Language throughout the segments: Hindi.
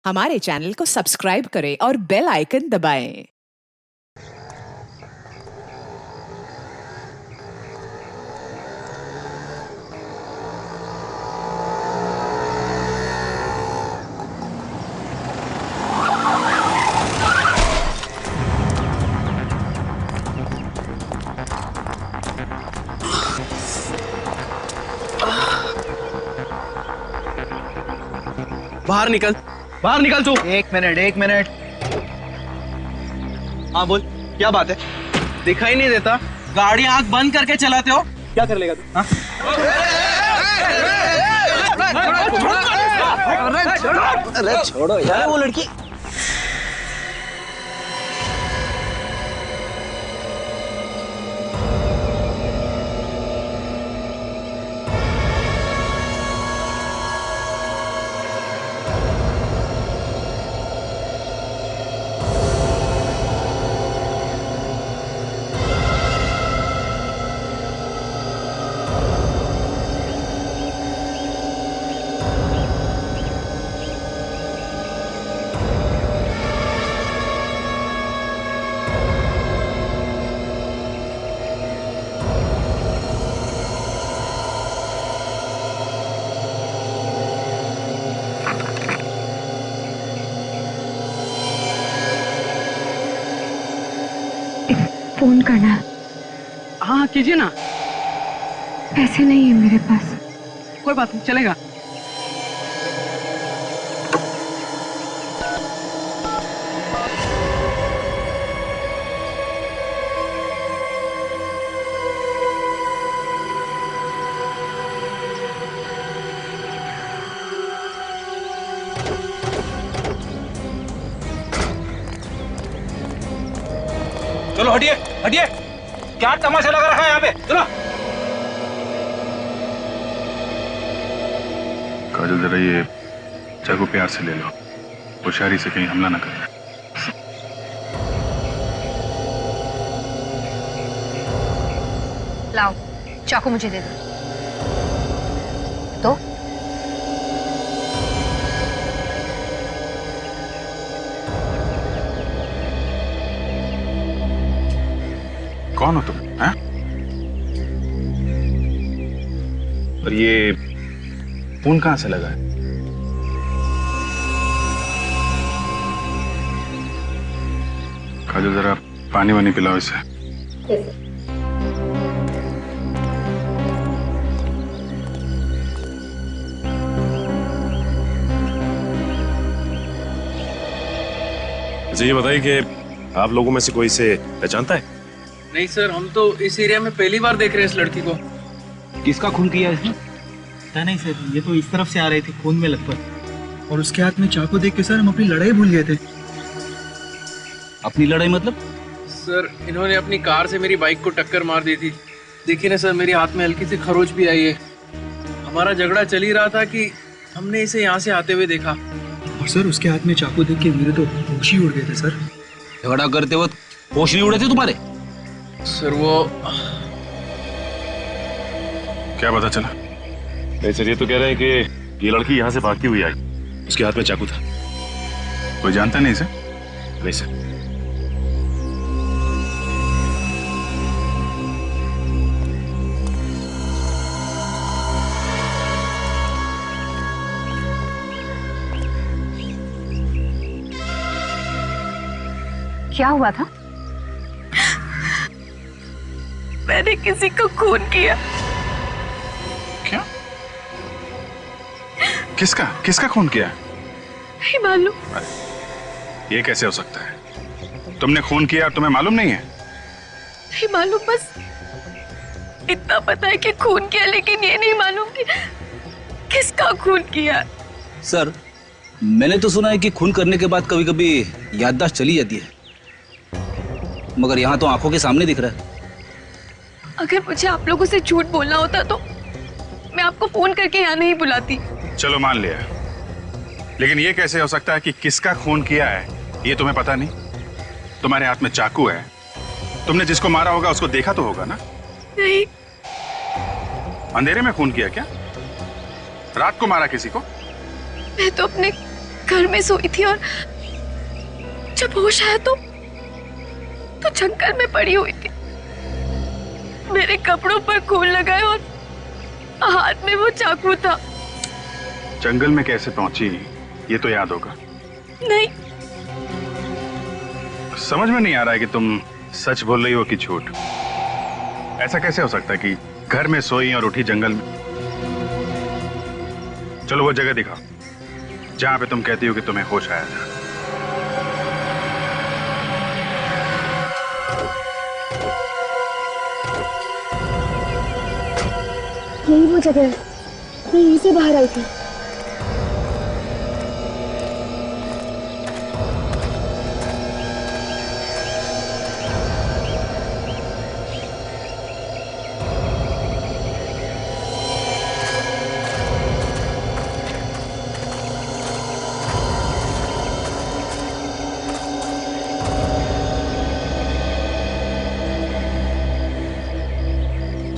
हमारे चैनल को सब्सक्राइब करें और बेल आइकन दबाएं। बाहर निकल तू। एक मिनट। हाँ बोल, क्या बात है? दिखाई नहीं देता? गाड़ी आंख बंद करके चलाते हो, क्या कर लेगा तू? हाँ? अरे छोड़ो यार, वो लड़की। फोन करना। हाँ कीजिए ना। पैसे नहीं है मेरे पास। कोई बात नहीं, चलेगा। चलो हटिए हटिए, क्या तमाशा लगा रखा है यहाँ पे? चलो। काजल जरा ये चाकू प्यार से ले लो, होशियारी से कहीं हमला ना करें। लाओ चाकू मुझे दे दो। कौन हो तुम? हैं? और ये फोन कहां से लगा है? काजल जरा पानी वानी पिलाओ इसे। मुझे ये बताइए कि आप लोगों में से कोई इसे पहचानता है? नहीं सर, हम तो इस एरिया में पहली बार देख रहे हैं इस लड़की को। किसका खून किया इसने? पता नहीं सर, ये तो इस तरफ से आ रही थी खून में लथपथ, और उसके हाथ में चाकू देख के सर हम अपनी लड़ाई भूल गए थे। अपनी लड़ाई मतलब? सर इन्होंने अपनी कार से मेरी बाइक को टक्कर मार दी थी। देखिए ना सर, मेरे हाथ में हल्की सी खरोच भी आई है। हमारा झगड़ा चल ही रहा था कि हमने इसे यहाँ से आते हुए देखा। और सर उसके हाथ में चाकू देख के मेरे तो होश ही उड़ गए थे सर। झगड़ा करते वक्त होश नहीं उड़े थे तुम्हारे? सर वो क्या पता चला? नहीं सर, ये तो कह रहे हैं कि ये लड़की यहाँ से भागती हुई आई, उसके हाथ में चाकू था। कोई जानता नहीं इसे? नहीं सर। क्या हुआ था? मैंने किसी को खून किया। क्या? किसका खून किया? नहीं मालूम। ये कैसे हो सकता है? तुमने खून किया और तुम्हें मालूम नहीं है? नहीं मालूम, बस इतना पता है कि खून किया, लेकिन ये नहीं मालूम कि किसका खून किया। सर मैंने तो सुना है कि खून करने के बाद कभी कभी याददाश्त चली जाती है, मगर यहाँ तो आंखों के सामने दिख रहा है। अगर मुझे आप लोगों से झूठ बोलना होता तो मैं आपको फोन करके यहाँ नहीं बुलाती। चलो मान लिया, लेकिन ये कैसे हो सकता है कि किसका खून किया है ये तुम्हें पता नहीं? तुम्हारे हाथ में चाकू है, तुमने जिसको मारा होगा उसको देखा तो होगा ना? नहीं। अंधेरे में खून किया क्या? रात को मारा किसी को? मैं तो अपने घर में सोई थी और जब होश आया तो जंगल में पड़ी हुई थी। मेरे कपड़ों पर खून लगाए और हाथ में वो चाकू था। जंगल में कैसे पहुंची ये तो याद होगा। नहीं, समझ में नहीं आ रहा है कि तुम सच बोल रही हो कि झूठ। ऐसा कैसे हो सकता है कि घर में सोई और उठी जंगल में? चलो वो जगह दिखाओ जहां पे तुम कहती हो कि तुम्हें होश आया था। यही वो जगह है, मैं यहीं से बाहर आई थी।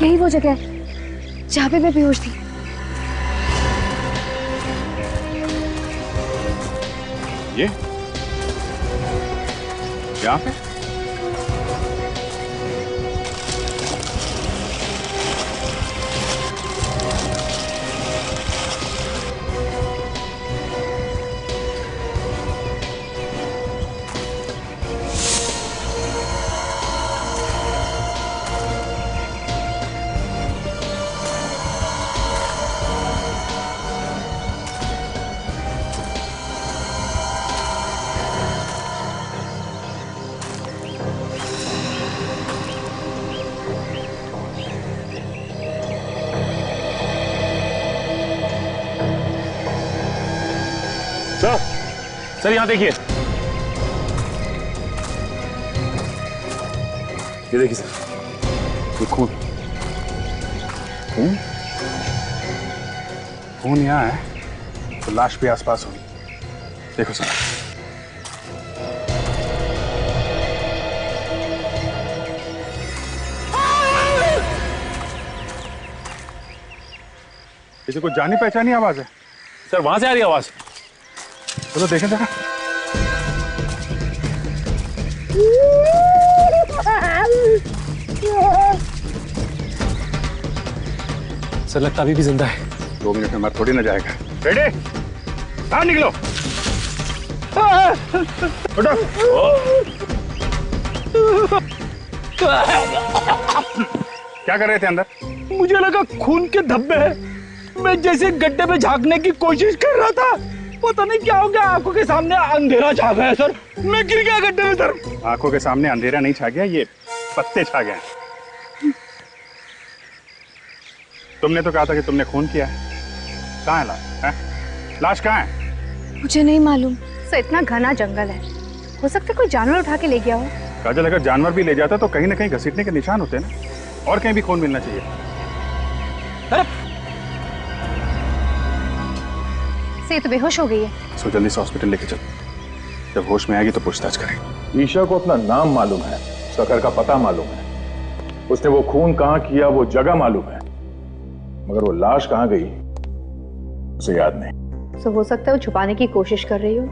यही वो जगह है जहाँ पे मैं बेहोश थी। ये यहाँ पे? सर यहाँ देखिए, ये देखिए सर, ये खून खून खून यहाँ है तो लाश भी आसपास होगी। देखो सर, किसी को जानी पहचानी आवाज है। सर वहां से आ रही आवाज। चलो देखें जरा। सर लगता अभी भी जिंदा है। 2 मिनट में मर थोड़ी ना जाएगा। रेडी, बाहर निकलो। उठो। क्या कर रहे थे अंदर? मुझे लगा खून के धब्बे हैं। मैं जैसे गड्ढे में झांकने की कोशिश कर रहा था, पता नहीं क्या हो गया, आंखों के सामने अंधेरा छा गया सर। मैं गिर गया गड्ढे में सर। आंखों के सामने अंधेरा नहीं छा गया, ये पत्ते छा गए। तुमने तो कहा था कि तुमने खून किया है। कहाँ है लाश? लाश कहाँ है? मुझे नहीं मालूम सर, इतना घना जंगल है, हो सकता है कोई जानवर उठा के ले गया हो। काजल, अगर जानवर भी ले जाता तो कहीं ना कहीं घसीटने के निशान होते ना, और कहीं भी खून मिलना चाहिए। से तो बेहोश हो गई है। सो जल्दी से हॉस्पिटल लेके चल, जब होश में आएगी तो पूछताछ करेंगे। ईशा को अपना नाम मालूम है, उसका घर का पता मालूम है, उसने वो खून कहाँ किया वो जगह मालूम है, मगर वो लाश कहाँ गई उसे याद नहीं। तो हो सकता है वो छुपाने की कोशिश कर रही हो।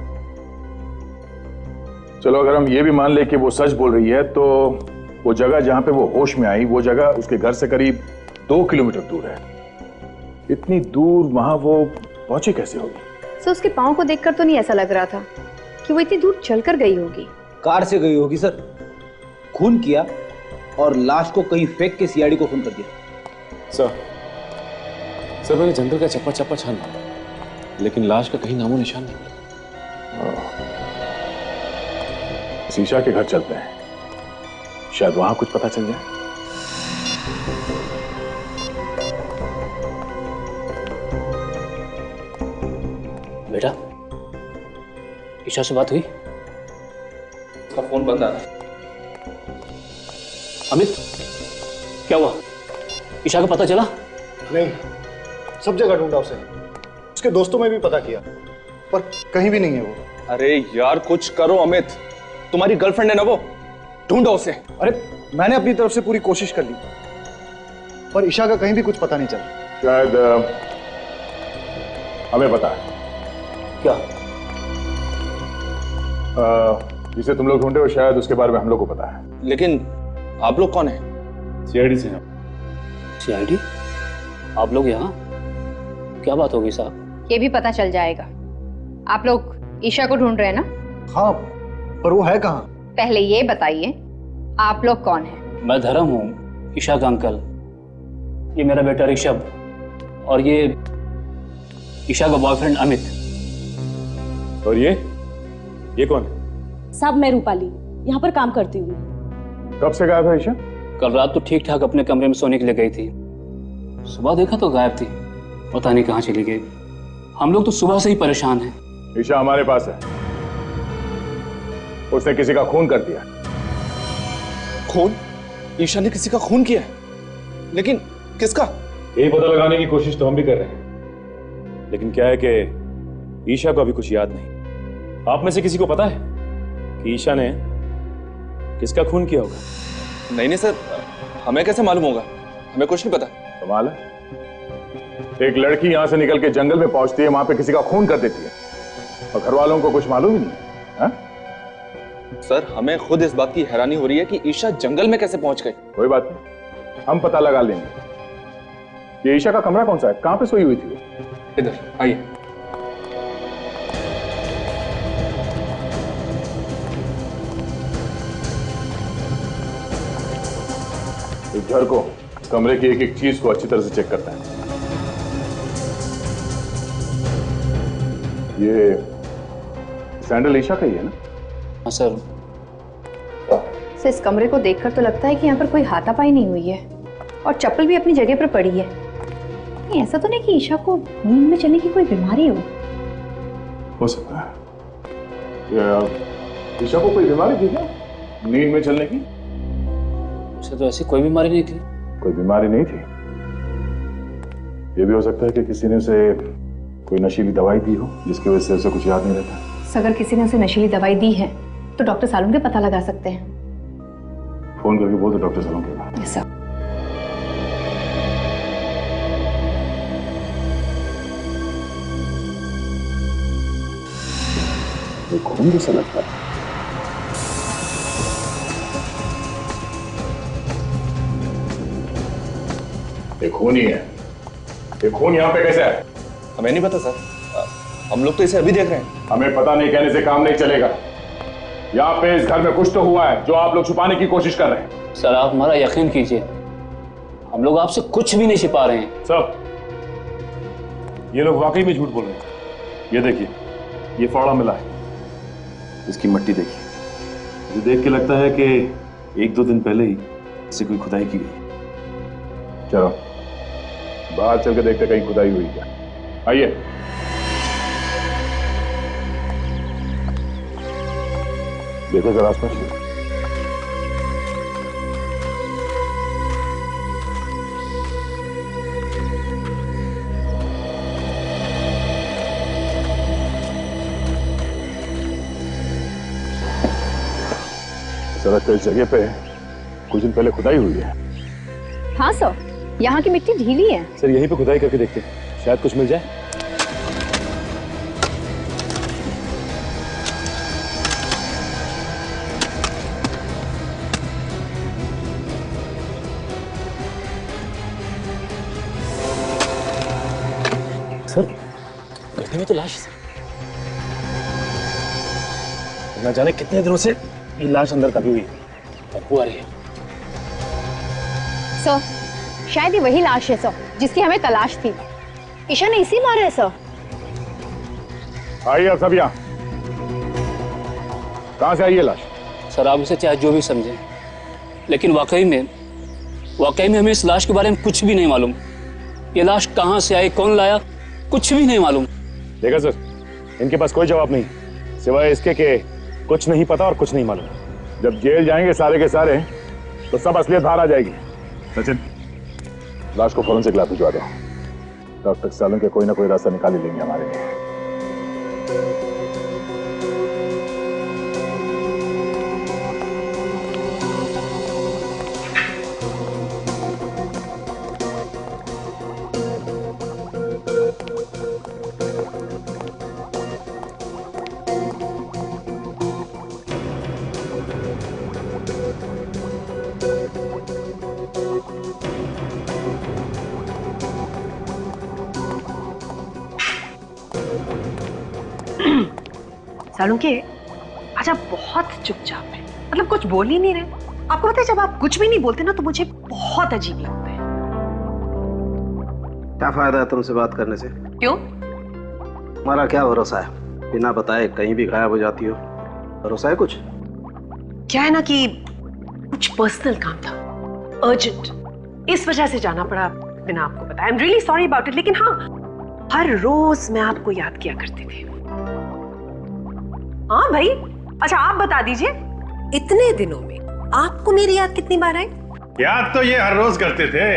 चलो अगर हम ये भी मान ले कि वो सच बोल रही है, तो वो जगह जहां पे वो होश में आई, वो जगह उसके घर से करीब 2 किलोमीटर दूर है। इतनी दूर वहां वो पहुंची कैसे होगी? सर उसके पाँव को देखकर तो नहीं ऐसा लग रहा था कि वो इतनी दूर चलकर गई होगी। कार से गई होगी सर, खून किया और लाश को कहीं फेंक के सीआईडी को फोन कर दिया। सर मैंने जंगल का चप्पा चप्पा छाना, लेकिन लाश का कहीं नामो निशान नहीं मिला। शीशा के घर चलते हैं, शायद वहां कुछ पता चल जाए। बेटा, ईशा से बात हुई? उसका फोन बंद आ रहा है। अमित, क्या हुआ? ईशा का पता चला? नहीं, सब जगह ढूंढा उसे, उसके दोस्तों में भी पता किया, पर कहीं भी नहीं है वो। अरे यार कुछ करो अमित, तुम्हारी गर्लफ्रेंड है ना वो, ढूंढो उसे। अरे मैंने अपनी तरफ से पूरी कोशिश कर ली, पर ईशा का कहीं भी कुछ पता नहीं चला। शायद हमें पता है। क्या? जिसे तुम लोग ढूंढे हो शायद उसके बारे में हम लोग को पता है। लेकिन आप लोग कौन हैं? सीआईडी से हैं। सीआईडी? आप लोग यहाँ? क्या बात होगी साहब? ये भी पता चल जाएगा। आप लोग ईशा को ढूंढ रहे हैं ना? हाँ, पर वो है कहाँ? पहले ये बताइए, आप लोग कौन हैं? मैं धर्म हूँ, ईशा का अंकल। ये मेरा बेटा ऋषभ और ये ईशा का बॉयफ्रेंड अमित। और ये कौन है? साहब मैं रूपाली, यहाँ पर काम करती हूँ। कब से गायब है ईशा? कल रात तो ठीक ठाक अपने कमरे में सोने के लिए गई थी, सुबह देखा तो गायब थी, पता नहीं कहाँ चली गई। हम लोग तो सुबह से ही परेशान हैं। ईशा हमारे पास है, उसने किसी का खून कर दिया। खून? ईशा ने किसी का खून किया है? लेकिन किसका? यही पता लगाने की कोशिश तो हम भी कर रहे हैं, लेकिन क्या है कि ईशा को अभी कुछ याद नहीं। आप में से किसी को पता है कि ईशा ने किसका खून किया होगा? नहीं सर, हमें कैसे मालूम होगा? हमें कुछ नहीं पता। कमाल है, एक लड़की यहां से निकल के जंगल में पहुंचती है, वहां पे किसी का खून कर देती है और घर वालों को कुछ मालूम ही नहीं है। हा? सर, हमें खुद इस बात की हैरानी हो रही है कि ईशा जंगल में कैसे पहुंच गई। कोई बात नहीं, हम पता लगा लेंगे। ये ईशा का कमरा कौन सा है? कहां पे सोई हुई थी वो? इधर आइए। इस घर को, कमरे की एक एक चीज को अच्छी तरह से चेक करता है। ये सैंडल ईशा का ही है ना? हाँ सर। इस कमरे को देखकर तो लगता है कि यहाँ पर कोई हाथापाई नहीं हुई है और चप्पल भी अपनी जगह पर पड़ी है। नहीं, ऐसा तो नहीं कि ईशा को नींद में चलने की कोई बीमारी हो सकता है। ईशा को कोई बीमारी थी क्या नींद में चलने की? उसे तो ऐसी कोई बीमारी नहीं थी। कोई बीमारी नहीं थी? ये भी हो सकता है कि किसी ने उसे कोई नशीली दवाई दी हो जिसकी वजह से उसे कुछ याद नहीं रहता। अगर किसी ने उसे नशीली दवाई दी है तो डॉक्टर सालून के पता लगा सकते हैं। फोन करके बोल दो डॉक्टर सालून के पास। Yes sir. ये खून जैसा लगता है। ये खून ही है। ये खून यहाँ पे कैसे है? हमें नहीं पता सर, हम लोग तो इसे अभी देख रहे हैं। हमें पता नहीं कहने से काम नहीं चलेगा। यहाँ पे इस घर में कुछ तो हुआ है जो आप लोग छुपाने की कोशिश कर रहे हैं। सर आप हमारा यकीन कीजिए, हम लोग आपसे कुछ भी नहीं छिपा रहे हैं। सब ये लोग वाकई में झूठ बोल रहे हैं। ये देखिए, ये फावड़ा मिला है, इसकी मट्टी देखिए। मुझे देख के लगता है कि 1-2 दिन पहले ही इससे कोई खुदाई की गई। चलो बाहर चल के देखते कहीं खुदाई हुई क्या। आइए। देखो जरा आसपास। सड़क के इस जगह पे कुछ दिन पहले खुदाई हुई है। हाँ सर, यहाँ की मिट्टी ढीली है। सर यहीं पे खुदाई करके देखते हैं, शायद कुछ मिल जाए। सर गड्ढे में तो लाश है। ना जाने कितने दिनों से ये लाश अंदर दबी हुई है। बदबू आ रही है। सर शायद ये वही लाश है सर जिसकी हमें तलाश थी। ईशा ने इसी मारा है सर। आइए सब यहाँ। कहां से आई है लाश? सर आप उसे चाहे जो भी समझें, लेकिन वाकई में हमें इस लाश के बारे में कुछ भी नहीं मालूम। ये लाश कहां से आई, कौन लाया, कुछ भी नहीं मालूम। देखा सर, इनके पास कोई जवाब नहीं सिवाय इसके कि कुछ नहीं पता और कुछ नहीं मालूम। जब जेल जाएंगे सारे के सारे तो सब असलियत बाहर आ जाएगी। सचिन, लाश को फौरन से लैब भिजवा दो। डॉक्टर सालून के कोई ना कोई रास्ता निकाल ही लेंगे हमारे लिए। सालों के आज आप बहुत चुपचाप हैं, मतलब कुछ बोल ही नहीं रहे। आपको पता है जब आप कुछ भी नहीं बोलते ना तो मुझे बहुत अजीब लगता है। क्या फायदा है तुमसे बात करने से? क्यों? तुम्हारा क्या भरोसा है, बिना बताए कहीं भी गायब हो जाती हो? भरोसा है कुछ? क्या है ना कि कुछ पर्सनल काम था, अर्जेंट, इस वजह से जाना पड़ा बिना आपको बताया। I am really sorry about it. लेकिन हाँ, हर रोज मैं आपको याद किया करती थी। हाँ भाई, अच्छा आप बता दीजिए, इतने दिनों में आपको मेरी याद कितनी बार आई? याद तो ये हर रोज करते थे,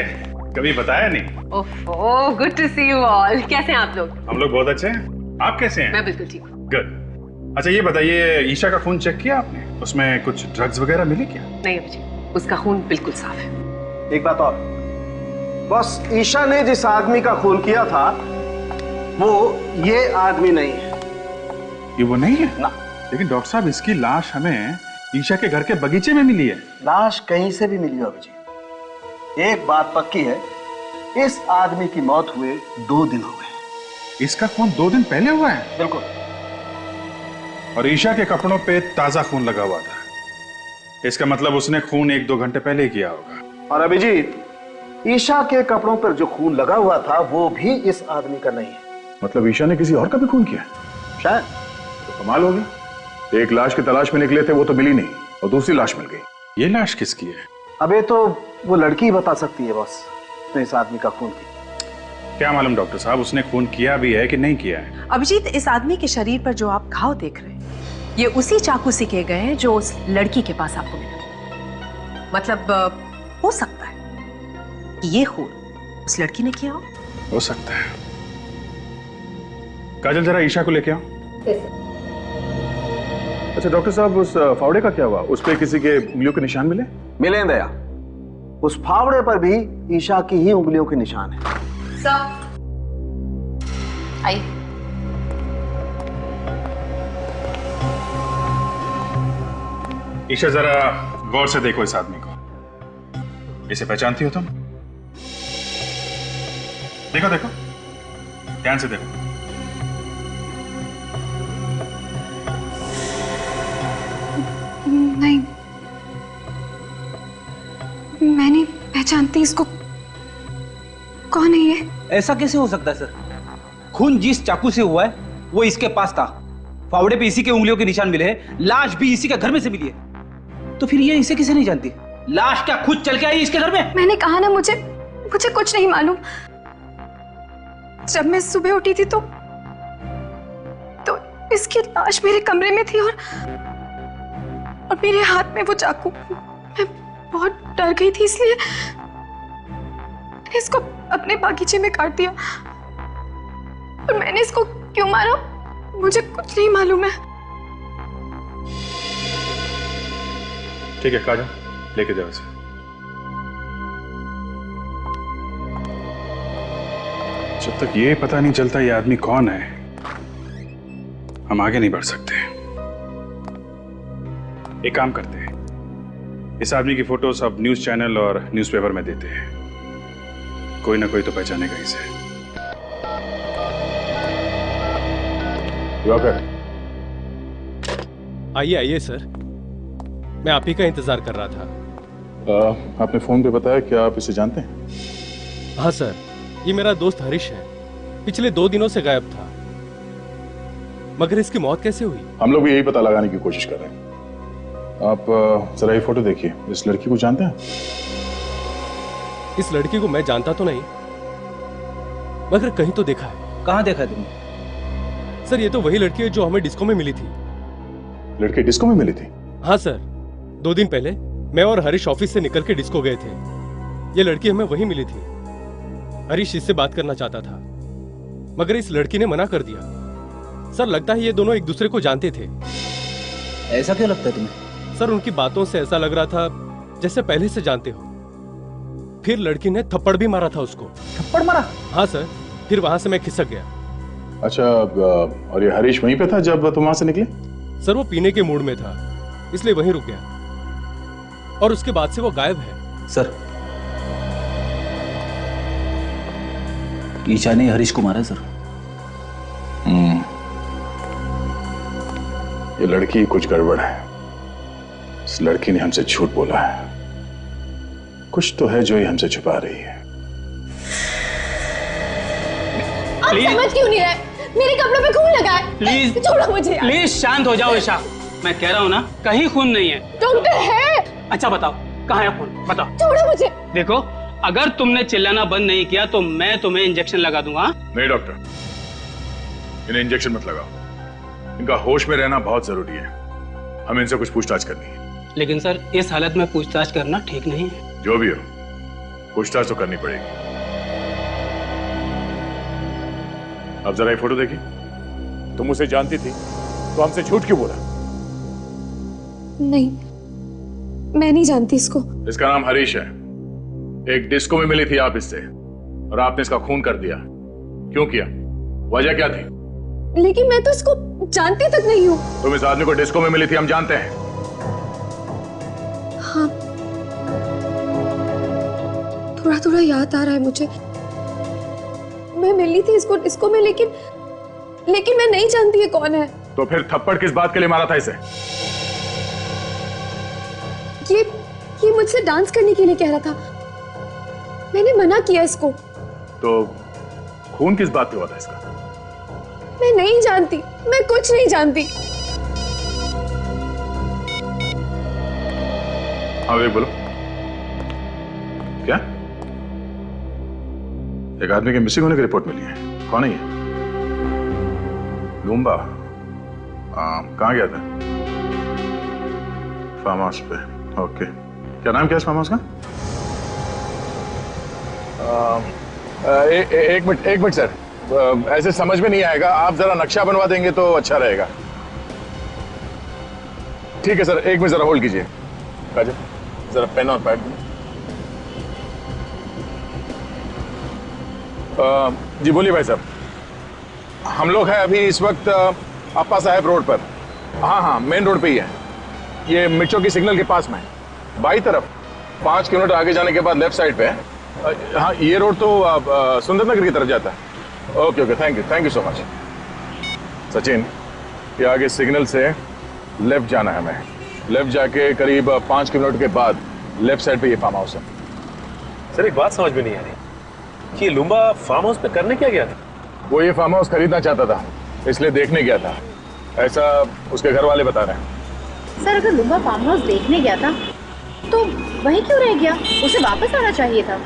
कभी बताया नहीं। Oh, good to see you all. कैसे हैं आप लोग? हम लोग बहुत अच्छे हैं, आप कैसे हैं? मैं बिल्कुल ठीक हूँ। गुड। अच्छा ये बताइए, ईशा का खून चेक किया आपने? उसमें कुछ ड्रग्स वगैरह मिले क्या? नहीं अभिजीत, उसका खून बिल्कुल साफ है। एक बात और, बस ईशा ने जिस आदमी का खून किया था वो ये आदमी नहीं है। ये वो नहीं है ना। लेकिन डॉक्टर साहब, इसकी लाश हमें ईशा के घर के बगीचे में मिली है। लाश कहीं से भी मिली हो अभिजीत, एक बात पक्की है, इस आदमी की मौत हुए 2 दिन हो गए। इसका खून 2 दिन पहले हुआ है? बिल्कुल। और ईशा के कपड़ों पे ताजा खून लगा हुआ था, इसका मतलब उसने खून 1-2 घंटे पहले ही किया होगा। और अभिजीत, ईशा के कपड़ों पर जो खून लगा हुआ था वो भी इस आदमी का नहीं है। मतलब ईशा ने किसी और का भी खून किया? शायद। तो कमाल हो गया, एक लाश की तलाश में निकले थे, वो तो मिली नहीं और दूसरी लाश मिल गई। ये लाश किसकी है? अबे तो वो लड़की ही बता सकती है बॉस, उसने इस आदमी का खून किया। क्या मालूम डॉक्टर साहब, उसने खून किया भी है कि नहीं किया है। अभिजीत, इस आदमी के शरीर पर जो आप घाव देख रहे हैं ये उसी चाकू से किए गए हैं जो उस लड़की के पास आपको मिला। मतलब हो सकता है कि ये खून उस लड़की ने किया हो सकता है। काजल, जरा ईशा को लेके आओ। अच्छा डॉक्टर साहब, उस फावड़े का क्या हुआ? उस पे किसी के उंगलियों के निशान मिले? मिले दया, उस फावड़े पर भी ईशा की ही उंगलियों के निशान है। आइए। ईशा, जरा गौर से देखो इस आदमी को। इसे पहचानती हो तुम? देखो देखो, ध्यान से देखो। नहीं, मैं नहीं पहचानती इसको। कौन है ये? ऐसा कैसे हो सकता है सर? खून जिस चाकू से हुआ है वो इसके पास था, फावड़े पे इसी के उंगलियों के निशान मिले हैं, लाश भी इसी के घर में से मिली है। तो फिर ये इसे किसे नहीं जानती? लाश क्या खुद चल के आई इसके घर में? मैंने कहा ना, मुझे कुछ नहीं मालूम। जब मैं सुबह उठी थी तो इसकी लाश मेरे कमरे में थी और मेरे हाथ में वो चाकू। मैं बहुत डर गई थी, इसलिए मैंने इसको अपने बागीचे में काट दिया। और मैंने इसको क्यों मारा मुझे कुछ नहीं मालूम है। ठीक है काजल, लेके जाओ इसे। जब तक ये पता नहीं चलता ये आदमी कौन है, हम आगे नहीं बढ़ सकते। एक काम करते हैं, इस आदमी की फोटो सब न्यूज चैनल और न्यूज़पेपर में देते हैं, कोई ना कोई तो पहचानेगा इसे। आइए आइए सर, मैं आप ही का इंतजार कर रहा था। आपने फोन पे बताया, क्या आप इसे जानते हैं? हाँ सर, ये मेरा दोस्त हरीश है, पिछले 2 दिनों से गायब था। मगर इसकी मौत कैसे हुई? हम लोग भी यही पता लगाने की कोशिश कर रहे हैं। आप जरा ये फोटो देखिए, इस लड़की को जानते हैं? इस लड़की को मैं जानता तो नहीं, मगर कहीं तो देखा है। कहाँ देखा है तुमने? सर ये तो वही लड़की है जो हमें डिस्को में मिली थी। लड़की डिस्को में मिली थी? हाँ सर, 2 दिन पहले मैं और हरीश ऑफिस से निकल के डिस्को गए थे। ये लड़की हमें वही मिली थी। हरीश इससे बात करना चाहता था, मगर इस लड़की ने मना कर दिया। सर लगता है ये दोनों एक दूसरे को जानते थे। ऐसा क्यों लगता है तुम्हें? सर उनकी बातों से ऐसा लग रहा था जैसे पहले से जानते हो। फिर लड़की ने थप्पड़ भी मारा था उसको। थप्पड़ मारा? हाँ सर, फिर वहां से मैं खिसक गया। अच्छा, और ये हरीश वहीं पे था जब तुम वहां से निकले? सर वो पीने के मूड में था, इसलिए वहीं रुक गया और उसके बाद से वो गायब है। सर ईशा ने हरीश को मारा सर। ये लड़की कुछ गड़बड़ है। इस लड़की ने हमसे झूठ बोला है। कुछ तो है जो ये हमसे छुपा रही है। आप समझ क्यों नहीं रहे? मेरे कपड़ों पे खून लगा है। प्लीज छोड़ो मुझे। प्लीज शांत हो जाओ ईशा। मैं कह रहा हूँ ना, कहीं खून नहीं है। डॉक्टर है। अच्छा बताओ, कहाँ है खून? बताओ। छोड़ो मुझे। देखो, अगर तुमने चिल्लाना बंद नहीं किया तो मैं तुम्हें इंजेक्शन लगा दूंगा। नहीं डॉक्टर, इन्हें इंजेक्शन मत लगाओ। इनका होश में रहना बहुत जरूरी है। हमें इनसे कुछ पूछताछ करनी है। लेकिन सर, इस हालत में पूछताछ करना ठीक नहीं है। जो भी हो, पूछताछ तो करनी पड़ेगी। अब जरा ये फोटो देखिए। तुम उसे जानती थी तो हमसे झूठ क्यों बोला? नहीं, मैं नहीं जानती इसको। इसका नाम हरीश है। एक डिस्को में मिली थी आप इससे और आपने इसका खून कर दिया। क्यों किया? वजह क्या थी? लेकिन मैं तो इसको जानती तक नहीं हूँ। तुम इस आदमी को डिस्को में मिली थी, हम जानते हैं। हाँ, थोड़ा थोड़ा याद आ रहा है मुझे। मैं मिली थी इसको डिस्को में, लेकिन मैं नहीं जानती ये कौन है। तो फिर थप्पड़ किस बात के लिए मारा था इसे? ये मुझसे डांस करने के लिए कह रहा था। मैंने मना किया इसको। तो खून किस बात पे हुआ था इसका? मैं नहीं जानती, मैं कुछ नहीं जानती। हाँ वे बोलो, क्या? एक आदमी के मिसिंग होने की रिपोर्ट मिली है। कौन है ये? लूम्बा। कहाँ गया था? फार्म हाउस पे। ओके, क्या नाम क्या है इस फार्म हाउस का? एक मिनट सर, ऐसे समझ में नहीं आएगा। आप जरा नक्शा बनवा देंगे तो अच्छा रहेगा। ठीक है सर, एक मिनट जरा होल्ड कीजिए। काजल, जरा पेन और पैड दें। जी बोलिए भाई साहब। हम लोग हैं अभी इस वक्त अप्पा साहब रोड पर। हाँ, मेन रोड पे ही है। ये मिर्चों की सिग्नल के पास में है, बाई तरफ। 5 किलोमीटर आगे जाने के बाद लेफ्ट साइड पे है। हाँ, ये रोड तो सुंदरनगर की तरफ जाता है। Okay, thank you so much. Sachin, ये आगे सिग्नल से लेफ्ट जाना है हमें। लेफ्ट जाके करीब 5 किलोमीटर के बाद लेफ्ट साइड पे ये फार्म हाउस है। सर एक बात समझ में नहीं आ रही कि ये लुम्बा फार्म हाउस पे करने क्या गया था? वो ये फार्म हाउस खरीदना चाहता था, इसलिए देखने गया था, ऐसा उसके घर वाले बता रहे हैं। सर, अगर लुम्बा फार्म हाउस देखने गया था तो वहीं क्यों रह गया? उसे वापस आना चाहिए था।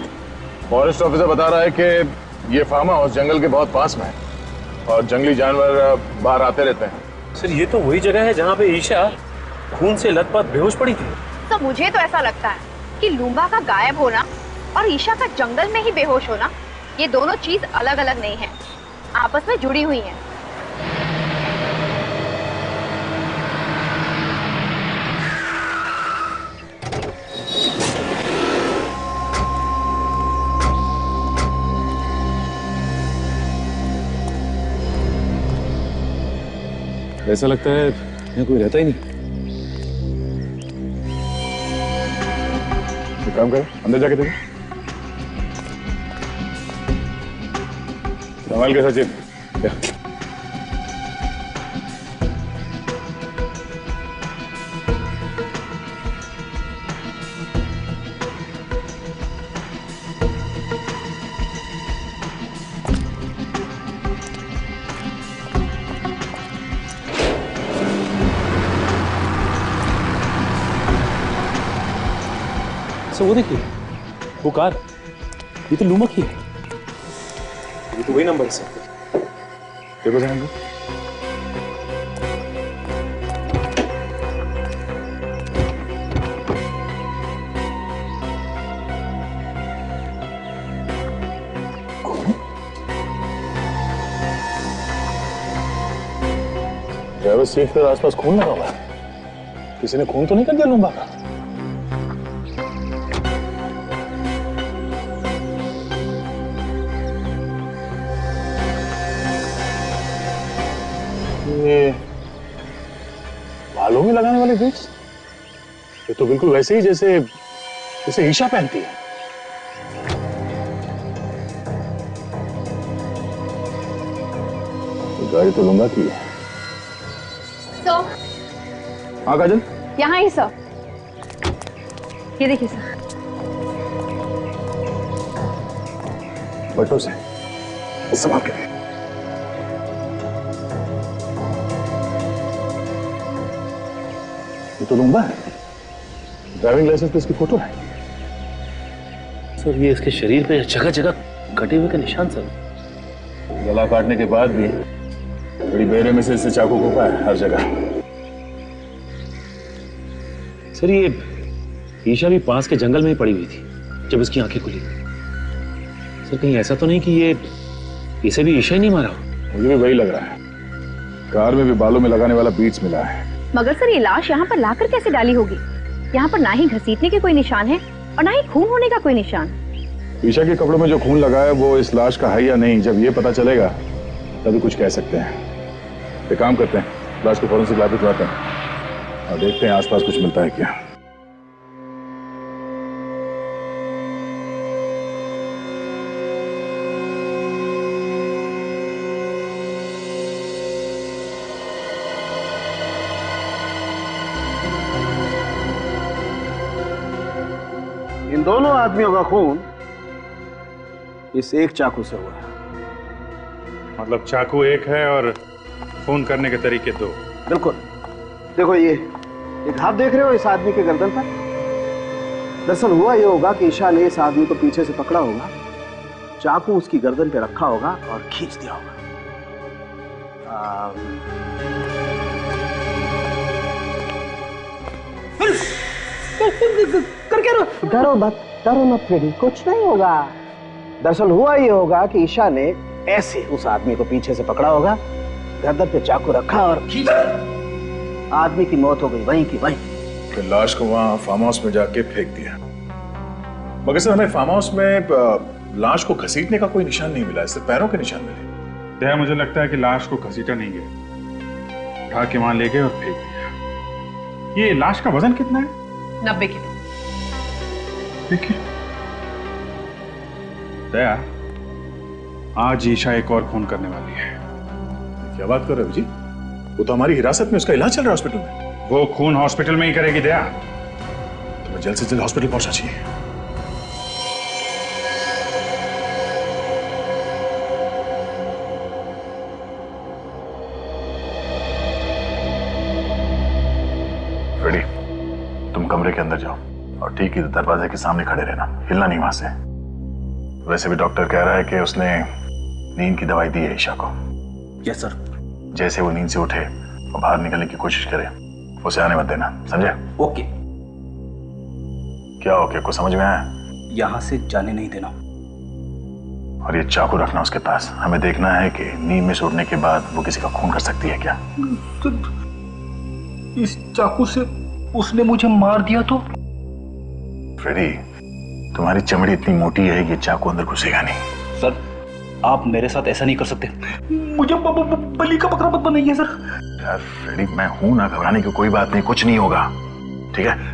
फॉरेस्ट ऑफिसर बता रहा है कि ये फार्म हाउस जंगल के बहुत पास में है और जंगली जानवर बाहर आते रहते हैं। सर ये तो वही जगह है जहाँ पे ईशा खून से लथपथ बेहोश पड़ी थी। तो मुझे तो ऐसा लगता है कि लुम्बा का गायब होना और ईशा का जंगल में ही बेहोश होना, ये दोनों चीज अलग अलग नहीं है, आपस में जुड़ी हुई हैं। ऐसा लगता है यहाँ कोई रहता ही नहीं। एक काम करो, अंदर जाके देखो। संभाल के सचिन। वो देखिए, वो कार, ये तो लुम्बा की है। ये तो वही नंबर है सर। देखो जरा इनको। ड्राइवर सीट पर आसपास खून लगा हुआ है। किसी ने खून तो नहीं कर दिया लुम्बा का? ये बालों में लगाने वाले बीट्स, ये तो बिल्कुल वैसे ही जैसे ईशा पहनती है। गाड़ी तो लुम्बा की है। तो हाँ काजल, यहाँ ही सर, ये देखिए सर। बैठो से संभाल के। ये तो लूंगा है, ड्राइविंग लाइसेंस पे इसकी फोटो है। सर ये इसके शरीर पे जगह जगह कटे हुए का निशान सर। गला काटने के बाद भी बड़ी बेरे में से इससे चाकू को पाया हर जगह। सर ये ईशा भी पास के जंगल में ही पड़ी हुई थी जब इसकी आंखें खुली। सर कहीं ऐसा तो नहीं कि ये इसे भी ईशा ही नहीं मारा? मुझे भी वही लग रहा है। कार में भी बालों में लगाने वाला बीट्स मिला है। मगर सर ये लाश यहाँ पर लाकर कैसे डाली होगी? यहाँ पर ना ही घसीटने के कोई निशान है और ना ही खून होने का कोई निशान। ईशा के कपड़ों में जो खून लगा है वो इस लाश का है या नहीं, जब ये पता चलेगा तभी कुछ कह सकते हैं। एक काम करते हैं, लाश को फॉरेंसिक लैब भिजवाते हैं और देखते हैं आसपास कुछ मिलता है क्या। इन दोनों आदमियों का खून इस एक चाकू से हुआ है। मतलब चाकू एक है और खून करने के तरीके दो। बिल्कुल। देखो ये एक हाथ देख रहे हो इस आदमी के गर्दन पर? दरअसल हुआ ये होगा कि ईशा ने इस आदमी को पीछे से पकड़ा होगा, चाकू उसकी गर्दन पे रखा होगा और खींच दिया होगा। कर क्या रहो? डरो मत फ्रेडी, कुछ नहीं होगा। दरअसल हुआ ये होगा कि ईशा ने ऐसे उस आदमी को पीछे से पकड़ा होगा, गर्दन पे चाकू रखा और खींच दिया। आदमी की मौत हो गई वहीं की वहीं। फिर लाश को वहां फार्म हाउस में जाके फेंक दिया। मगर सर हमें फार्म हाउस में लाश को घसीटने का कोई निशान नहीं मिला, सिर्फ पैरों के निशान मिले। दया मुझे लगता है कि लाश को घसीटा नहीं गया, उठा के वहां ले गए और फेंक दिया। ये लाश का वजन कितना है? 90 किलो। देखिए दया, आज ईशा एक और खून करने वाली है। क्या बात कर रहे हो जी? वो तो हमारी हिरासत में, उसका इलाज चल रहा है हॉस्पिटल में। वो खून हॉस्पिटल में ही करेगी दया। तुम्हें जल्द से जल्द हॉस्पिटल पहुंचना चाहिए। फ्रेडी, तुम कमरे के अंदर जाओ और ठीक इधर दरवाजे के सामने खड़े रहना, हिलना नहीं वहां से। वैसे भी डॉक्टर कह रहा है कि उसने नींद की दवाई दी है ईशा को। Yes sir. जैसे वो नींद से उठे और बाहर निकलने की कोशिश करे, उसे आने मत देना, समझे? ओके। क्या ओके? कुछ समझ में आया? यहां से जाने नहीं देना। और ये चाकू रखना उसके पास। हमें देखना है कि नींद में से उठने के बाद वो किसी का खून कर सकती है क्या। तो इस चाकू से उसने मुझे मार दिया तो? फ्रेडी, तुम्हारी चमड़ी इतनी मोटी है कि चाकू अंदर घुसेगा नहीं। सर आप मेरे साथ ऐसा नहीं कर सकते। मुझे बलि का बकरा मत बनाइए सर। यार फ्रेडी, मैं हूं ना, घबराने की कोई बात नहीं, कुछ नहीं होगा, ठीक है?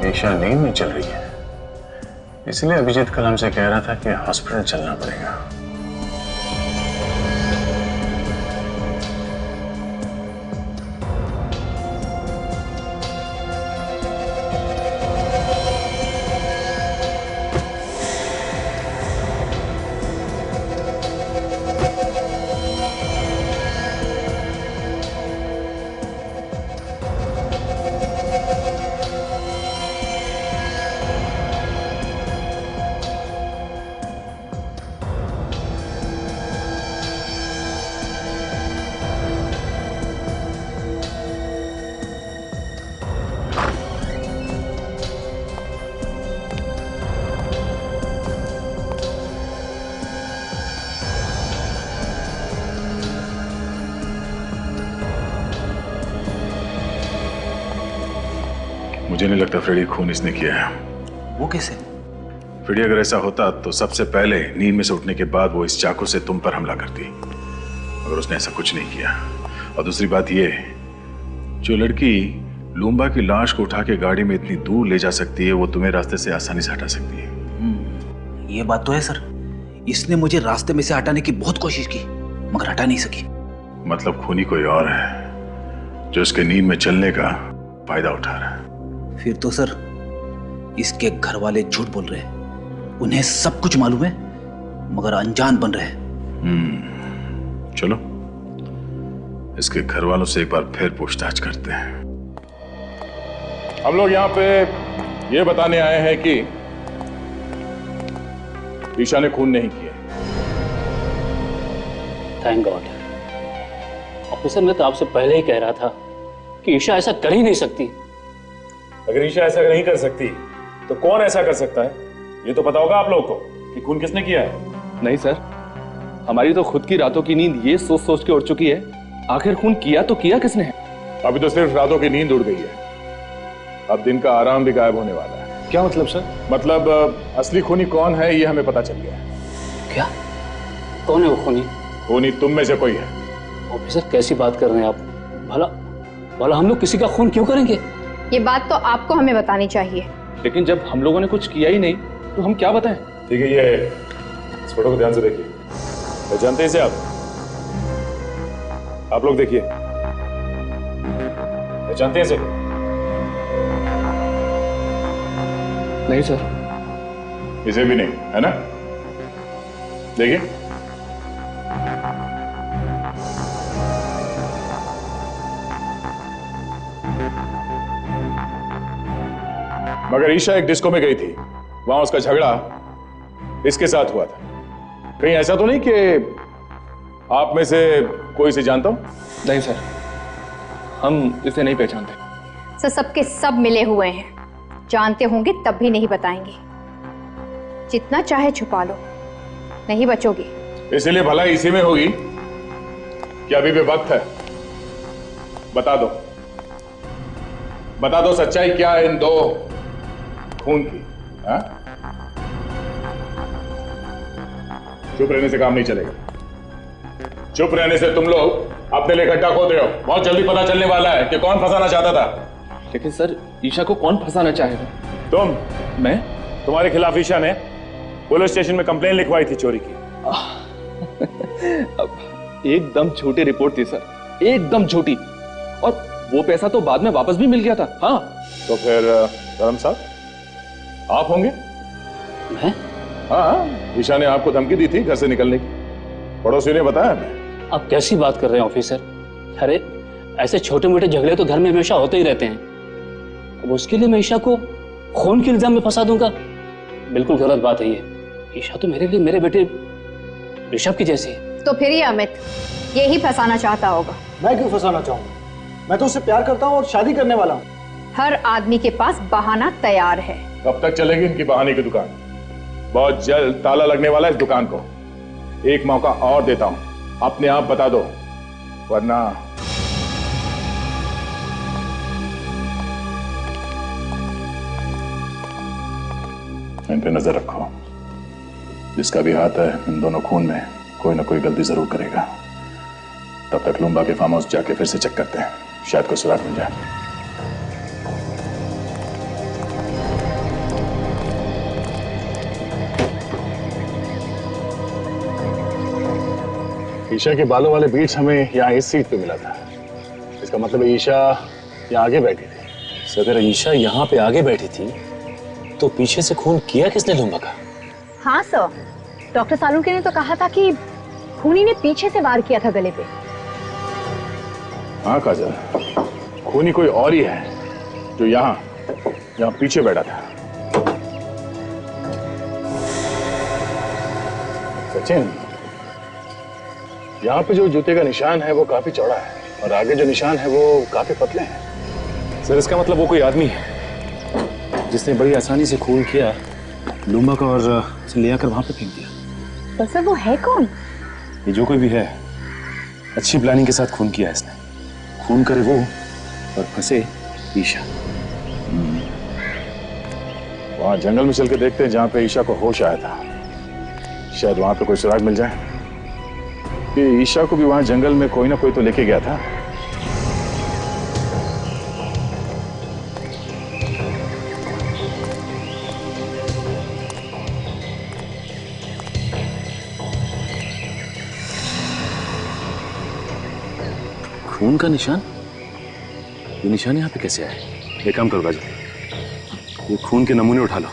ईशा नींद में चल रही है, इसलिए अभिजीत कल हमसे कह रहा था कि हॉस्पिटल चलना पड़ेगा। मुझे नहीं लगता फ्रेडी खून इसने किया है। वो कैसे? फ्रेडी अगर ऐसा होता तो सबसे पहले नींद में से उठने के बाद वो इस चाकू से तुम पर हमला करती, मगर उसने ऐसा कुछ नहीं किया। और दूसरी बात ये, जो लड़की लूम्बा की लाश को उठा के गाड़ी में इतनी दूर ले जा सकती है, वो तुम्हें रास्ते से आसानी से हटा सकती है। ये बात तो है सर, इसने मुझे रास्ते में से हटाने की बहुत कोशिश की मगर हटा नहीं सकी। मतलब खूनी कोई और है जो उसके नींद में चलने का फायदा उठा रहा है। फिर तो सर इसके घर वाले झूठ बोल रहे हैं, उन्हें सब कुछ मालूम है मगर अनजान बन रहे हैं। चलो इसके घर वालों से एक बार फिर पूछताछ करते हैं। हम लोग यहाँ पे ये बताने आए हैं कि ईशा ने खून नहीं किया। Thank God. ऑफिसर, मैं तो आपसे पहले ही कह रहा था कि ईशा ऐसा कर ही नहीं सकती। अगर ईशा ऐसा नहीं कर सकती तो कौन ऐसा कर सकता है? ये तो पता होगा आप लोगों को कि खून किसने किया है। नहीं सर, हमारी तो खुद की रातों की नींद ये सोच सोच के उड़ चुकी है, आखिर खून किया तो किया किसने है? अभी तो सिर्फ रातों की नींद उड़ गई है, अब दिन का आराम भी गायब होने वाला है। क्या मतलब सर? मतलब असली खूनी कौन है ये हमें पता चल गया है। क्या? कौन है वो खूनी? खूनी तुम में से कोई है। ऑफिसर, कैसी बात कर रहे हैं आप? भला भला हम लोग किसी का खून क्यों करेंगे? ये बात तो आपको हमें बतानी चाहिए। लेकिन जब हम लोगों ने कुछ किया ही नहीं तो हम क्या बताएं? ठीक है, ये इस फोटो को ध्यान से देखिए। पहचानते हैं इसे आप लोग देखिए, पहचानते हैं इसे? नहीं सर। इसे भी नहीं, है ना? देखिए, मगर ईशा एक डिस्को में गई थी, वहां उसका झगड़ा इसके साथ हुआ था। कहीं ऐसा तो नहीं कि आप में से कोई इसे जानता हो? नहीं सर, हम इसे नहीं पहचानते। सर, सबके सब मिले हुए हैं, जानते होंगे तब भी नहीं बताएंगे। जितना चाहे छुपा लो, नहीं बचोगे। इसीलिए भलाई इसी में होगी कि अभी भी वक्त है। बता दो, बता दो सच्चाई क्या है इन दो खून की। हाँ? चुप रहने से काम नहीं चलेगा। चुप रहने से तुम लोग अपने लिए गड्ढा खोद रहे हो। बहुत जल्दी पता चलने वाला है कि कौन फंसाना चाहता था। लेकिन सर, ईशा को कौन फंसाना चाहेगा? तुम। मैं? तुम्हारे खिलाफ ईशा ने पुलिस स्टेशन में कंप्लेन लिखवाई थी चोरी की। एकदम झूठी रिपोर्ट थी सर, एकदम झूठी। और वो पैसा तो बाद में वापस भी मिल गया था। हाँ, तो फिर धर्म साहब आप होंगे? मैं? हाँ, ईशा ने आपको धमकी दी थी घर से निकलने की, पड़ोसियों ने बताया हमें। आप कैसी बात कर रहे हैं ऑफिसर? अरे ऐसे छोटे मोटे झगड़े तो घर में हमेशा होते ही रहते हैं। अब उसके लिए मैं ईशा को खून के इल्जाम में फंसा दूंगा? बिल्कुल गलत बात है ये। ईशा तो मेरे लिए मेरे बेटे ऋषभ की जैसी है। तो फिर ये अमित यही फंसाना चाहता होगा। मैं क्यों फंसाना चाहूंगा? मैं तो उससे प्यार करता हूँ और शादी करने वाला हूँ। हर आदमी के पास बहाना तैयार है। कब तक चलेगी इनकी बहाने की दुकान? बहुत जल्द ताला लगने वाला है इस दुकान को। एक मौका और देता हूं, अपने आप बता दो, वरना इन पे नजर रखो। जिसका भी हाथ है इन दोनों खून में, कोई ना कोई गलती जरूर करेगा। तब तक लूम्बा के फार्म हाउस जाके फिर से चेक करते हैं, शायद कोई सुराग मिल जाए। ईशा के बालों वाले बीट्स हमें यहाँ इस सीट पे मिला था। इसका मतलब ईशा यहाँ आगे बैठी थी। सर अगर ईशा यहाँ पे आगे बैठी थी तो पीछे से खून किया किसने लुम्बा का? हाँ सर, डॉक्टर सालुंके ने तो कहा था कि खूनी ने पीछे से वार किया था गले पे। हाँ काजल, खूनी कोई और ही है जो यहाँ पीछे बैठा था। सचिन, यहाँ पे जो जूते का निशान है वो काफी चौड़ा है और आगे जो निशान है वो काफी पतले हैं। सर इसका मतलब वो कोई आदमी है जिसने बड़ी आसानी से खून किया लुम्बा का और उसे ले आकर वहां पे फेंक दिया। पर सर वो है कौन? ये जो कोई भी है अच्छी प्लानिंग के साथ खून किया है इसने। खून करे वो और फंसे ईशा। वहां जंगल में चल के देखते हैं जहां पे ईशा को होश आया था। शायद वहां पे कोई सुराग मिल जाए कि ईशा को भी वहां जंगल में कोई ना कोई तो लेके गया था। खून का निशान? ये निशान यहाँ पे कैसे आए? एक काम करो राजा, ये खून के नमूने उठा लो।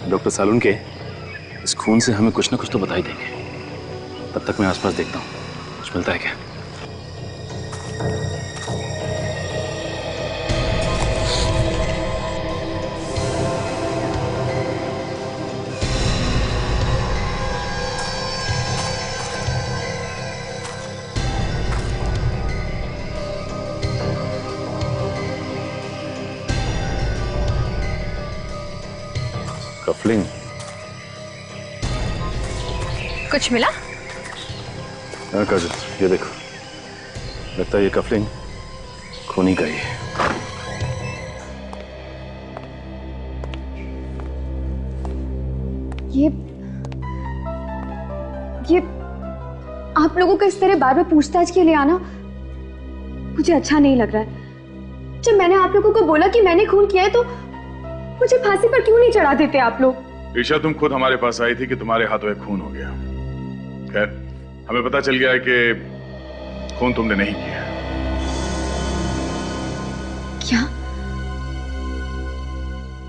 डॉक्टर सालुंके इस खून से हमें कुछ ना कुछ तो बता ही देंगे। तब तक मैं आसपास देखता हूँ कुछ मिलता है क्या। कफलिंग कुछ मिला? हाँ काजल, ये देखो, लगता है ये कफलिंग खूनी का ही है। ये आप लोगों का इस तरह बार बार पूछताछ के लिए आना मुझे अच्छा नहीं लग रहा है। जब मैंने आप लोगों को बोला कि मैंने खून किया है तो मुझे फांसी पर क्यों नहीं चढ़ा देते आप लोग? ईशा, तुम खुद हमारे पास आई थी कि तुम्हारे हाथों एक खून हो गया। खैर, हमें पता चल गया है कि खून तुमने नहीं किया। क्या?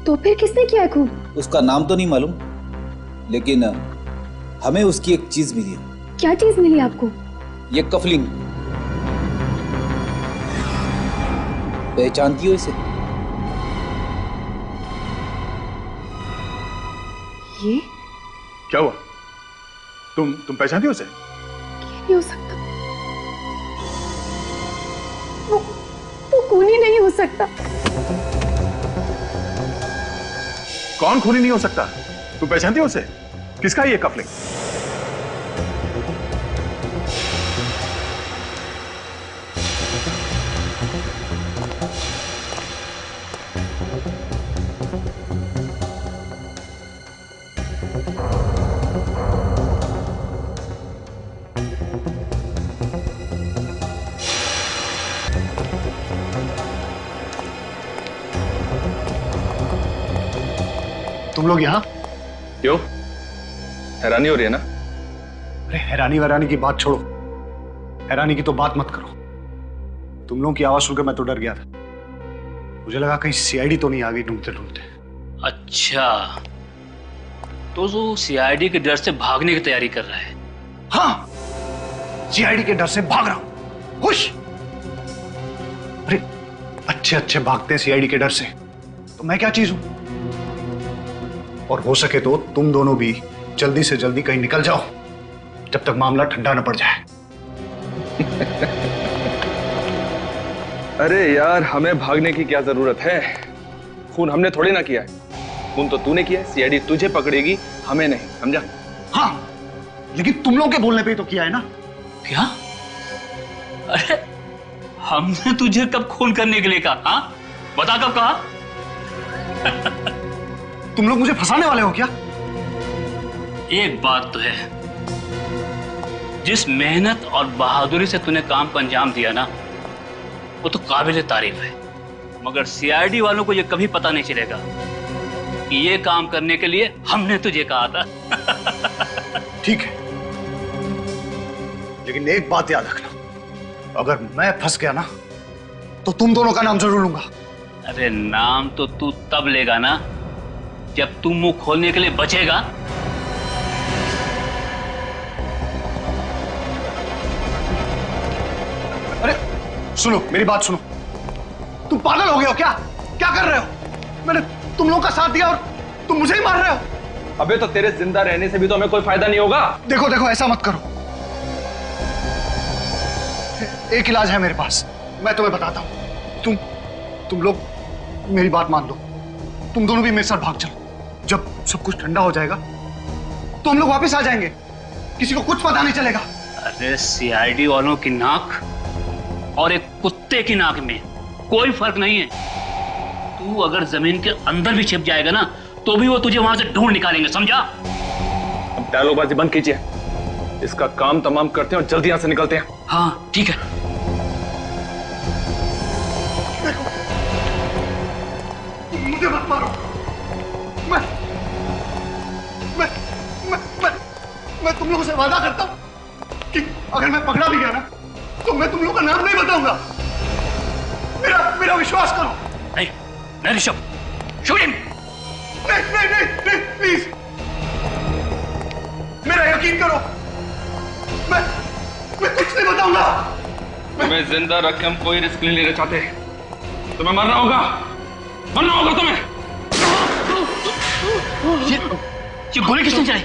तो फिर किसने किया खून? उसका नाम तो नहीं मालूम, लेकिन हमें उसकी एक चीज मिली है। क्या चीज मिली आपको? ये कफलिंग। पहचानती हो इसे? ये क्या हुआ? तुम पहचानती हो उसे? नहीं हो सकता, वो खूनी नहीं हो सकता। कौन खूनी नहीं हो सकता? तुम पहचानती हो उसे? किसका है ये कफलिंग? तुम लोग यहाँ? क्यों? हैरानी हो रही है ना? अरे हैरानी वैरानी की बात छोड़ो, हैरानी की तो बात मत करो। तुम लोगों की आवाज सुनकर मैं तो डर गया था। मुझे लगा कहीं सीआईडी तो नहीं आ गई ढूंढते ढूंढते। अच्छा, तो जो सीआईडी के डर से भागने की तैयारी कर रहा है? हाँ, सीआईडी के डर से भाग रहा हूं। खुश? अरे अच्छे अच्छे भागते हैं सीआईडी के डर से, तो मैं क्या चीज हूं? और हो सके तो तुम दोनों भी जल्दी से जल्दी कहीं निकल जाओ जब तक मामला ठंडा न पड़ जाए। अरे यार, हमें भागने की क्या जरूरत है? खून हमने थोड़े ना किया है। खून तो तूने किया है। सीआईडी तुझे पकड़ेगी, हमें नहीं, समझा? हाँ, लेकिन तुम लोगों के बोलने पे ही तो किया है ना। क्या? अरे हमने तुझे कब खून करने के लिए कहा? हाँ, बता कब कहा? तुम लोग मुझे फंसाने वाले हो क्या? एक बात तो है, जिस मेहनत और बहादुरी से तूने काम को अंजाम दिया ना, वो तो काबिल तारीफ है। मगर सीआईडी वालों को ये कभी पता नहीं चलेगा कि ये काम करने के लिए हमने तुझे कहा था। ठीक है, लेकिन एक बात याद रखना, अगर मैं फंस गया ना तो तुम दोनों का नाम जरूर लूंगा। अरे नाम तो तू तब लेगा ना जब तू मुंह खोलने के लिए बचेगा। अरे सुनो, मेरी बात सुनो। तुम पागल हो गए हो क्या? क्या कर रहे हो? मैंने तुम लोगों का साथ दिया और तुम मुझे ही मार रहे हो। अबे तो तेरे जिंदा रहने से भी तो हमें कोई फायदा नहीं होगा। देखो देखो, ऐसा मत करो। एक इलाज है मेरे पास, मैं तुम्हें बताता हूं। तुम लोग मेरी बात मान लो, तुम दोनों भी मेरे साथ भाग चलो। जब सब कुछ ठंडा हो जाएगा तो हम लोग वापस आ जाएंगे, किसी को कुछ पता नहीं चलेगा। अरे सीआईडी वालों की नाक और एक कुत्ते की नाक में कोई फर्क नहीं है। तू अगर जमीन के अंदर भी छिप जाएगा ना तो भी वो तुझे वहां से ढूंढ निकालेंगे, समझा? अब डायलॉगबाजी बंद कीजिए, इसका काम तमाम करते हैं और जल्दी यहां से निकलते हैं। हाँ ठीक है। मुझे मत मारो। मैं तुम लोगों से वादा करता हूं कि अगर मैं पकड़ा भी गया ना तो मैं तुम लोगों का नाम नहीं बताऊंगा। मेरा विश्वास करो। नहीं ऋषभ, शूट हिम। नहीं प्लीज, मेरा यकीन करो। मैं कुछ नहीं बताऊंगा। तुम्हें जिंदा रख के हम कोई रिस्क नहीं लेना चाहते। तुम्हें मरना होगा तुम्हें। ये गोली किसने चलाई?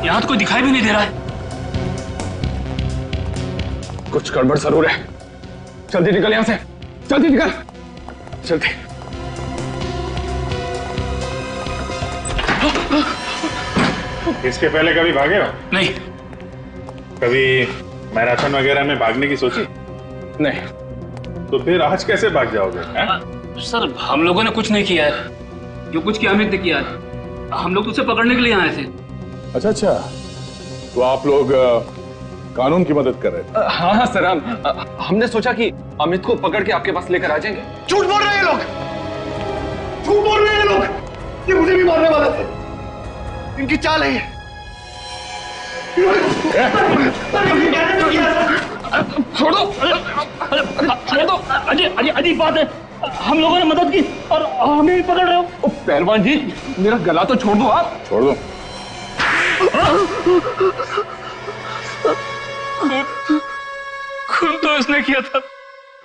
यहां तो कोई दिखाई भी नहीं दे रहा है। कुछ गड़बड़ जरूर है। जल्दी निकल यहां से, जल्दी निकल, जल्दी। इसके पहले कभी भागे हो? नहीं। कभी मैराथन वगैरह में भागने की सोची? नहीं। तो फिर आज कैसे भाग जाओगे? सर हम लोगों ने कुछ नहीं किया है। जो कुछ किया अमित ने किया है। हम लोग तो उसे पकड़ने के लिए आए थे। अच्छा, तो आप लोग कानून की मदद कर रहे थे? हाँ सर, हमने सोचा कि अमित को पकड़ के आपके पास लेकर आ जाएंगे। झूठ बोल रहे हैं लोग, झूठ बोल रहे हैं लोग। ये मुझे भी मारने वाले थे, इनकी चाल है ये। छोड़ो, अजीब बात है। हम लोगों ने मदद की और हमें भी पकड़ रहे हो। पहलवान जी, मेरा गला तो छोड़ दो आप। छोड़ दो। खून तो उसने किया था,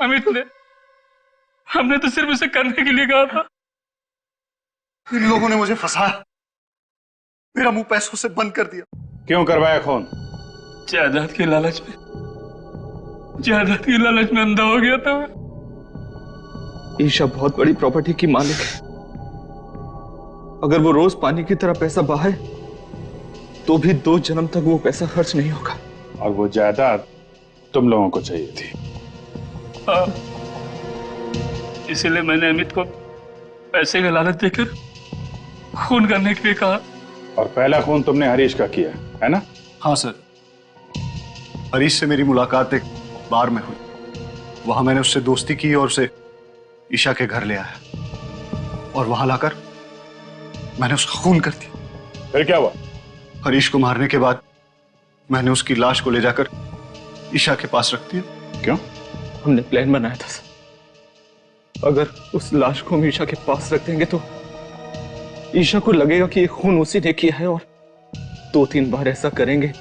अमित ने। हमने तो सिर्फ उसे करने के लिए कहा था। इन लोगों ने मुझे फंसाया, मेरा मुंह पैसों से बंद कर दिया। क्यों करवाया खून? जायदाद के लालच में अंधा हो गया था मैं। ईशा बहुत बड़ी प्रॉपर्टी की मालिक है। अगर वो रोज पानी की तरह पैसा बहाए तो भी 2 जन्म तक वो पैसा खर्च नहीं होगा। और वो जायदाद तुम लोगों को चाहिए थी। हाँ, इसीलिए मैंने अमित को पैसे का लालच देकर खून करने के लिए कहा। और पहला खून तुमने हरीश का किया है ना? हाँ सर, हरीश से मेरी मुलाकात एक बार में हुई। वहां मैंने उससे दोस्ती की और उसे ईशा के घर ले आया और वहां लाकर मैंने उसका खून कर दिया। फिर क्या हुआ? हरीश को मारने के बाद मैंने उसकी लाश को ले जाकर ईशा के पास रख दिया। क्यों? हमने प्लान बनाया था सर, अगर उस लाश को हम ईशा के पास रख देंगे तो ईशा को लगेगा कि ये खून उसी ने किया है और 2-3 बार ऐसा करेंगे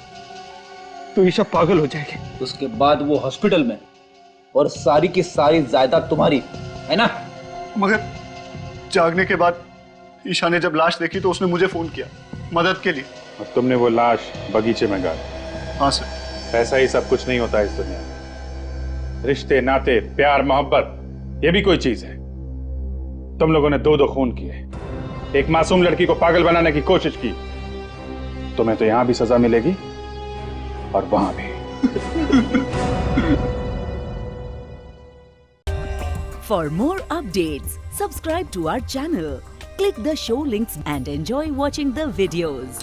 तो ईशा पागल हो जाएगी। उसके बाद वो हॉस्पिटल में और सारी की सारी जायदाद तुम्हारी है ना? मगर जागने के बाद ईशा ने जब लाश देखी तो उसने मुझे फोन किया मदद के लिए। और तुमने वो लाश बगीचे में गाड़ी? हाँ सर। पैसा ही सब कुछ नहीं होता इस दुनिया में। रिश्ते, नाते, प्यार, मोहब्बत, ये भी कोई चीज है। तुम लोगों ने 2 खून किए, एक मासूम लड़की को पागल बनाने की कोशिश की। तुम्हें तो यहां भी सजा मिलेगी और वहां भी। For more updates, subscribe to our channel, click the show links and enjoy watching the videos.